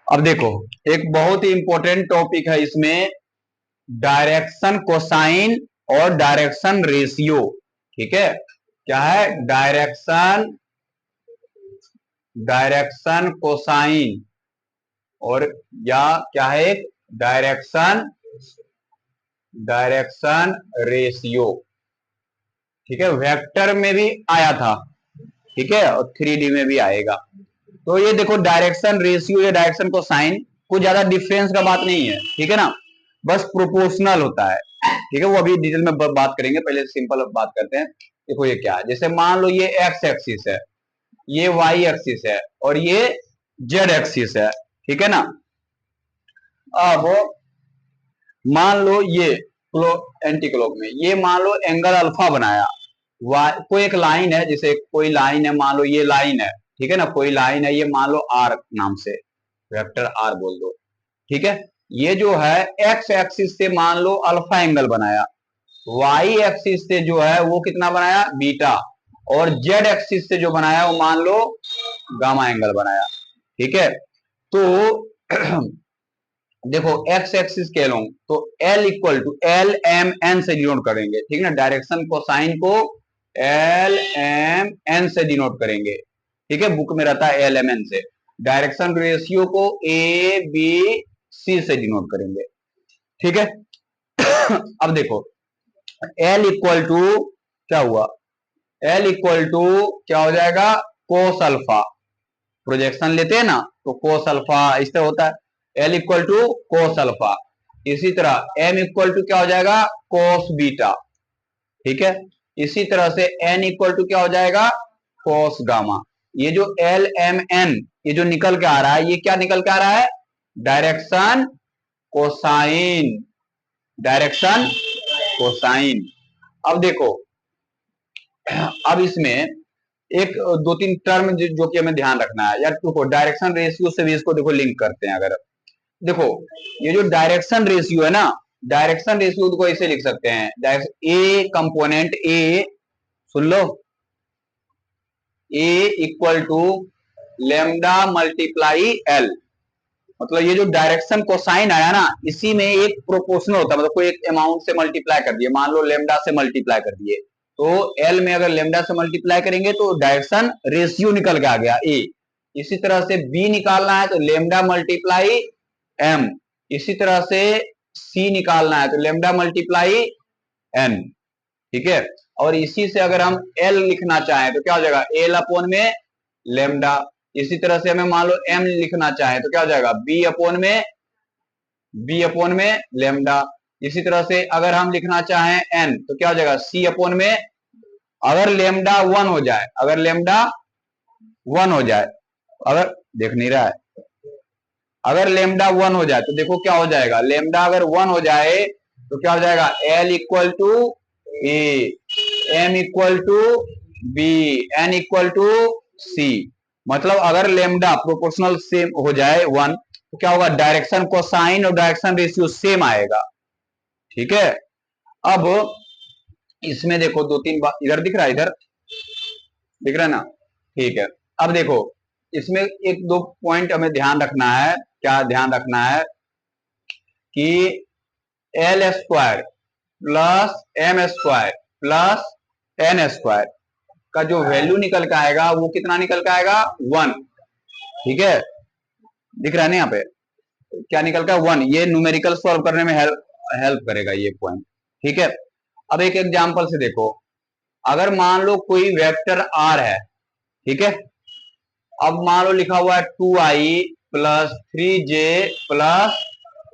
अब देखो, एक बहुत ही इंपॉर्टेंट टॉपिक है इसमें, डायरेक्शन कोसाइन और डायरेक्शन रेशियो। ठीक है, क्या है? डायरेक्शन कोसाइन और या क्या है, एक डायरेक्शन रेशियो। ठीक है, वेक्टर में भी आया था, ठीक है, और 3D में भी आएगा। तो ये देखो, डायरेक्शन रेशियो या डायरेक्शन कोसाइन कुछ ज्यादा डिफरेंस का बात नहीं है, ठीक है ना, बस प्रोपोर्शनल होता है। ठीक है, वो अभी डिटेल में बात करेंगे, पहले सिंपल बात करते हैं। देखो ये क्या है, जैसे मान लो ये एक्स एक्सिस है, ये वाई एक्सिस है और ये जेड एक्सिस है, ठीक है ना। अब मान लो ये एंटी क्लॉक में ये मान लो एंगल अल्फा बनाया, कोई एक लाइन है, जैसे कोई लाइन है, मान लो ये लाइन है, ठीक है ना, कोई लाइन है, ये मान लो आर नाम से, वेक्टर आर बोल दो। ठीक है, ये जो है एक्स एक्सिस से मान लो अल्फा एंगल बनाया, वाई एक्सिस से जो है वो कितना बनाया, बीटा, और जेड एक्सिस से जो बनाया वो मान लो गामा एंगल बनाया। ठीक है, तो देखो एक्स एक्सिस कह लो तो l equal to l m n से डिनोट करेंगे, ठीक है ना, डायरेक्शन कोसाइन को एल एम एन से डिनोट करेंगे। ठीक है, बुक में रहता है एल एम एन से। डायरेक्शन रेशियो को ए बी सी से डिनोट करेंगे। ठीक है, अब देखो एल इक्वल टू क्या हुआ, एल इक्वल टू क्या हो जाएगा, कोस अल्फा। प्रोजेक्शन लेते हैं ना तो कोस अल्फा इस तरह होता है, l equal to cos alpha. इसी तरह एम इक्वल टू क्या हो जाएगा, कोस बीटा। ठीक है, इसी तरह से एन इक्वल टू क्या हो जाएगा, कोस गामा। ये जो एल एम एन ये जो निकल के आ रहा है, ये क्या निकल के आ रहा है, डायरेक्शन कोसाइन, डायरेक्शन कोसाइन। अब देखो, अब इसमें एक दो तीन टर्म जो कि हमें ध्यान रखना है यार। देखो डायरेक्शन रेशियो से भी इसको देखो लिंक करते हैं। अगर देखो ये जो डायरेक्शन रेशियो है ना, डायरेक्शन रेशियो को ऐसे लिख सकते हैं, ए कंपोनेंट ए, सुन लो, a equal to lambda multiply l. मतलब ये जो डायरेक्शन कोसाइन आया ना, इसी में एक प्रोपोर्शनल होता है, मतलब कोई एक अमाउंट से मल्टीप्लाई कर दिए, मान लो लेमडा से मल्टीप्लाई कर दिए, तो एल में अगर लेमडा से मल्टीप्लाई करेंगे तो डायरेक्शन रेशियो निकल के आ गया ए। इसी तरह से बी निकालना है तो लेमडा मल्टीप्लाई एम। इसी तरह से सी निकालना है तो लेमडा मल्टीप्लाई एन। ठीक है, और इसी से अगर हम एल लिखना चाहें तो क्या हो जाएगा, एल अपोन में लेमडा। इसी तरह से हमें मान लो एम लिखना चाहें तो क्या हो जाएगा, बी अपोन में लेमडा। इसी तरह से अगर हम लिखना चाहें एन तो क्या हो जाएगा, सी अपोन में, अगर लेमडा वन हो जाए, अगर लेमडा वन हो जाए, अगर देख नहीं रहा है, अगर लेमडा वन हो जाए तो देखो क्या हो जाएगा, लेमडा अगर वन हो जाए तो क्या हो जाएगा, l equal to a, m equal to b, n equal to c. मतलब अगर लेमडा प्रोपोर्शनल सेम हो जाए वन तो क्या होगा, डायरेक्शन कोसाइन और डायरेक्शन रेशियो सेम आएगा। ठीक है, अब इसमें देखो दो तीन बात, इधर दिख रहा है, इधर दिख रहा है ना, ठीक है। अब देखो इसमें एक दो पॉइंट हमें ध्यान रखना है, क्या ध्यान रखना है कि l square plus m square plus n square का जो वैल्यू निकल के आएगा वो कितना निकल के आएगा, वन। ठीक है, दिख रहा है ना यहाँ पे, क्या निकल का, वन। ये न्यूमेरिकल सॉल्व करने में हेल्प करेगा ये पॉइंट। ठीक है, अब एक एग्जांपल से देखो, अगर मान लो कोई वेक्टर आर है, ठीक है, अब मान लो लिखा हुआ है 2i plus 3j plus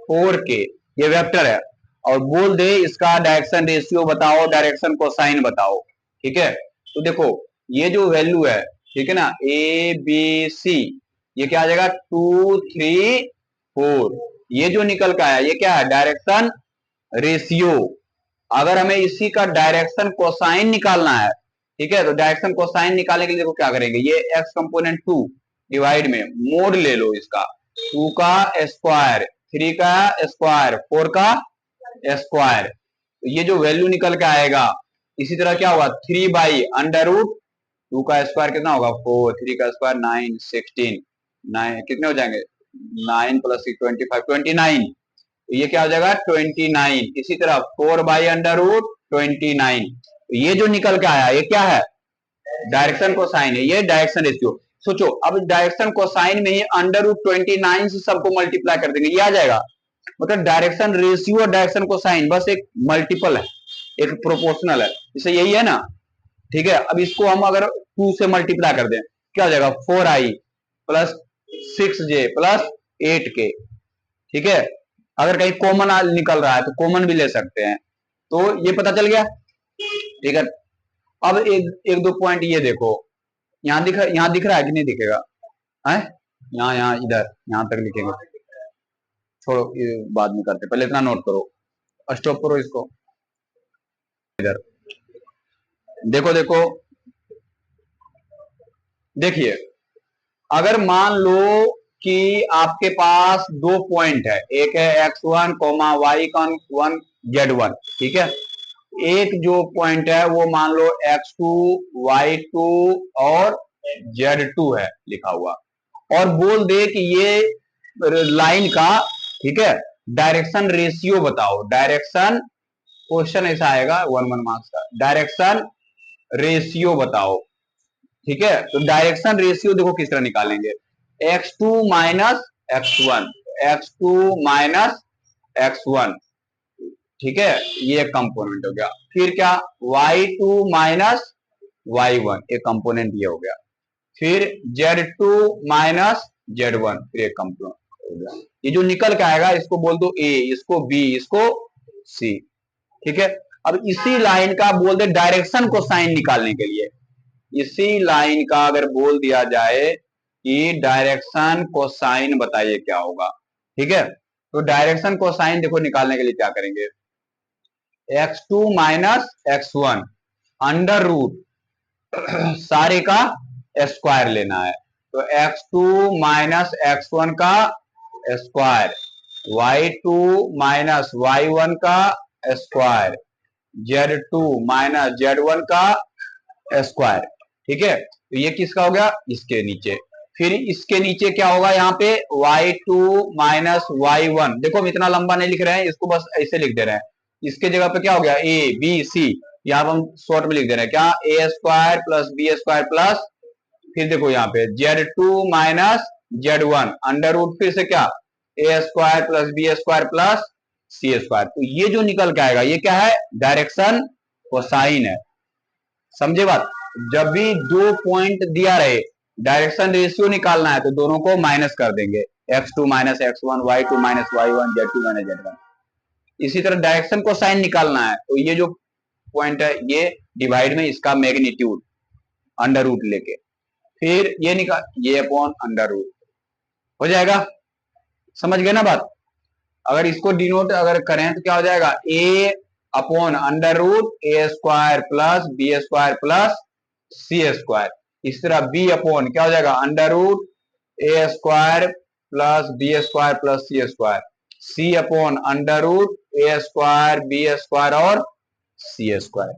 4k, ये वेक्टर है, और बोल दे इसका डायरेक्शन रेशियो बताओ, डायरेक्शन कोसाइन बताओ। ठीक है, तो देखो ये जो वैल्यू है, ठीक है ना, ए बी सी, ये क्या आ जाएगा, 2 3 4, ये जो निकल का आया ये क्या है, डायरेक्शन रेशियो। अगर हमें इसी का डायरेक्शन कोसाइन निकालना है, ठीक है, तो डायरेक्शन कोसाइन निकालने के लिए देखो क्या करेंगे, ये एक्स कंपोनेंट 2 डिवाइड में मोड ले लो इसका, 2 का स्क्वायर, 3 का स्क्वायर, 4 का स्क्वायर, तो ये जो वैल्यू निकल के आएगा। इसी तरह क्या होगा, 3 बाई अंडर रूट 2 का स्क्वायर कितना होगा, 4, 3 का स्क्वायर 9, 16, 9 कितने हो जाएंगे, 9 प्लस 25, 29। ये क्या हो जाएगा 29। इसी तरह 4/√29। ये जो निकल के आया ये क्या है, डायरेक्शन कोसाइन है, ये डायरेक्शन रेशियो। सोचो अब डायरेक्शन कोसाइन में ही √29 से सबको मल्टीप्लाई कर देंगे, ये आ जाएगा। मतलब डायरेक्शन रेशियो और डायरेक्शन कोसाइन बस एक मल्टीपल है, एक प्रोपोर्शनल है, जैसे यही है ना। ठीक है, अब इसको हम अगर 2 से मल्टीप्लाई कर दें क्या हो जाएगा 4i plus 6j plus 8k। ठीक है, अगर कहीं कॉमन निकल रहा है तो कॉमन भी ले सकते हैं, तो ये पता चल गया। ठीक है, अब एक दो पॉइंट ये देखो, यहाँ दिख रहा है कि नहीं दिखेगा है, यहाँ इधर यहाँ तक लिखेंगे, छोड़ो ये बाद में करते, पहले इतना नोट करो, स्टॉप करो इसको। इधर देखो देखो, देखिए अगर मान लो कि आपके पास 2 पॉइंट है, एक है x1 y1 z1। ठीक है, एक जो पॉइंट है वो मान लो x2 y2 और z2 है लिखा हुआ, और बोल दे कि ये लाइन का, ठीक है, डायरेक्शन रेशियो बताओ। डायरेक्शन, क्वेश्चन ऐसा आएगा 1 मार्क्स का, डायरेक्शन रेशियो बताओ। ठीक है, तो डायरेक्शन रेशियो देखो किस तरह निकालेंगे, x2 minus x1, x2 minus x1। ठीक है, ये एक कंपोनेंट हो गया। फिर क्या y2 माइनस y1, एक कंपोनेंट ये हो गया। फिर z2 माइनस z1, फिर एक कंपोनेंट हो गया। ये जो निकल के आएगा इसको बोल दो a, इसको b, इसको c। ठीक है, अब इसी लाइन का बोल दे डायरेक्शन को साइन निकालने के लिए, इसी लाइन का अगर बोल दिया जाए कि डायरेक्शन को साइन बताइए क्या होगा। ठीक है, तो डायरेक्शन को साइन देखो निकालने के लिए क्या करेंगे, x2 minus x1 under root सारे का स्क्वायर लेना है, तो x2 माइनस x1 का स्क्वायर, y2 माइनस y1 का स्क्वायर, z2 माइनस z1 का स्क्वायर। ठीक है, तो ये किसका हो गया, इसके नीचे। फिर इसके नीचे क्या होगा, यहाँ पे y2 माइनस y1, देखो हम इतना लंबा नहीं लिख रहे हैं, इसको बस ऐसे लिख दे रहे हैं। इसके जगह पे क्या हो गया a b c, यहाँ पर हम शॉर्ट में लिख दे रहे हैं क्या, a square plus b square plus, फिर देखो यहाँ पे z2 minus z1 under root, फिर से क्या a square plus b square plus c square. तो ये जो निकल के आएगा ये क्या है, डायरेक्शन कोसाइन है। समझे बात, जब भी 2 पॉइंट दिया रहे डायरेक्शन रेशियो निकालना है तो दोनों को माइनस कर देंगे, x2 minus x1, y2 minus y1, z2 minus z1। इसी तरह डायरेक्शन को साइन निकालना है तो ये जो पॉइंट है ये डिवाइड में इसका मैग्नीट्यूड अंडर रूट लेके, फिर ये निकाल, ये अपॉन अंडर रूट हो जाएगा। समझ गए ना बात। अगर इसको डिनोट अगर करें तो क्या हो जाएगा, a upon under root a square plus b square plus c square. इस तरह b अपॉन क्या हो जाएगा, under root a square plus b square plus c square, c upon under root a square b square और c square.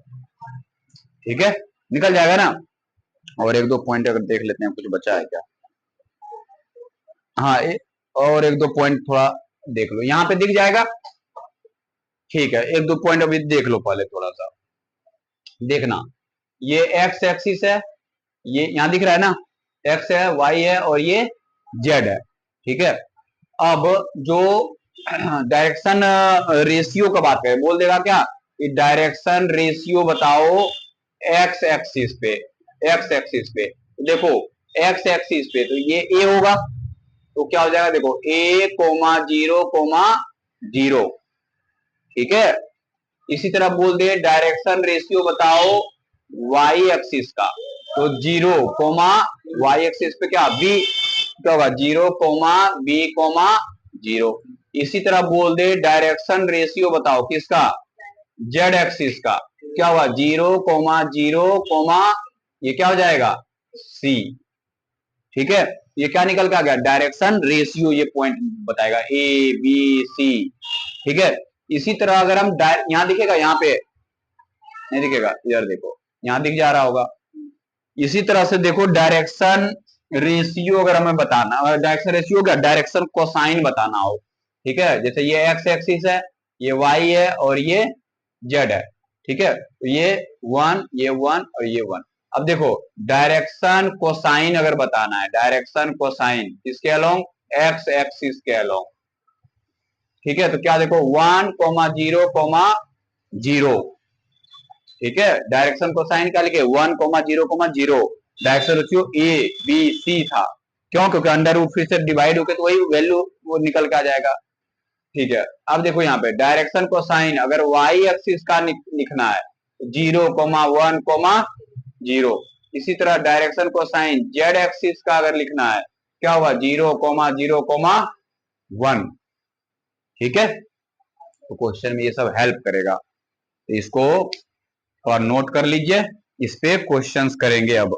ठीक है, निकल जाएगा ना। और एक दो पॉइंट अगर देख लेते हैं, कुछ बचा है क्या, हाँ और एक दो पॉइंट थोड़ा देख लो, यहाँ पे दिख जाएगा। ठीक है, एक दो पॉइंट अभी देख लो, पहले थोड़ा सा देखना। ये एक्स एक्सिस है, ये यहाँ दिख रहा है ना, एक्स है, वाई है और ये जेड है। ठीक है, अब जो डायरेक्शन रेशियो का बात करें, बोल देगा क्या, डायरेक्शन रेशियो बताओ एक्स एक्सिस पे, एक्स एक्सिस पे। देखो एक्स एक्सिस पे तो ये ए होगा, तो क्या हो जाएगा, देखो a, 0, 0। ठीक है, इसी तरह बोल दे डायरेक्शन रेशियो बताओ y एक्सिस का, तो 0, y एक्सिस पे क्या b, क्या होगा 0, b, 0। इसी तरह बोल दे डायरेक्शन रेशियो बताओ किसका, z एक्सिस का, क्या हुआ 0, 0, ये क्या हो जाएगा c। ठीक है, ये क्या निकल के आ गया, डायरेक्शन रेशियो, ये पॉइंट बताएगा ए बी सी। ठीक है, इसी तरह अगर हम यहाँ दिखेगा, यहाँ पे नहीं दिखेगा, इधर देखो यहाँ दिख जा रहा होगा। इसी तरह से देखो डायरेक्शन रेशियो अगर हमें बताना, डायरेक्शन रेशियो क्या, डायरेक्शन कोसाइन बताना हो, ठीक है, जैसे ये एक्स एक्सिस है, ये वाई है और ये जेड है, ठीक है, तो ये 1, ये 1 और ये 1। अब देखो डायरेक्शन कोसाइन अगर बताना है, डायरेक्शन कोसाइन इसके अलोंग एक्स एक्सिस के अलोंग, ठीक है, तो क्या देखो 1,0,0, ठीक है, डायरेक्शन कोसाइन क्या लिखे 1,0,0, direction ratio a b c था, क्यों, क्योंकि अंडर रूट फिर से डिवाइड होकर तो वही वैल्यू वो निकल के आ जाएगा, ठीक है। अब देखो यहाँ पे डायरेक्शन कोसाइन अगर वाई एक्सिस का लिखना है 0,1,0, इसी तरह डायरेक्शन कोसाइन जेड एक्सिस का अगर लिखना है क्या होगा 0,0,1, ठीक है। तो क्वेश्चन में ये सब हेल्प करेगा, तो इसको और नोट कर लीजिए, इस पे क्वेश्चंस करेंगे अब।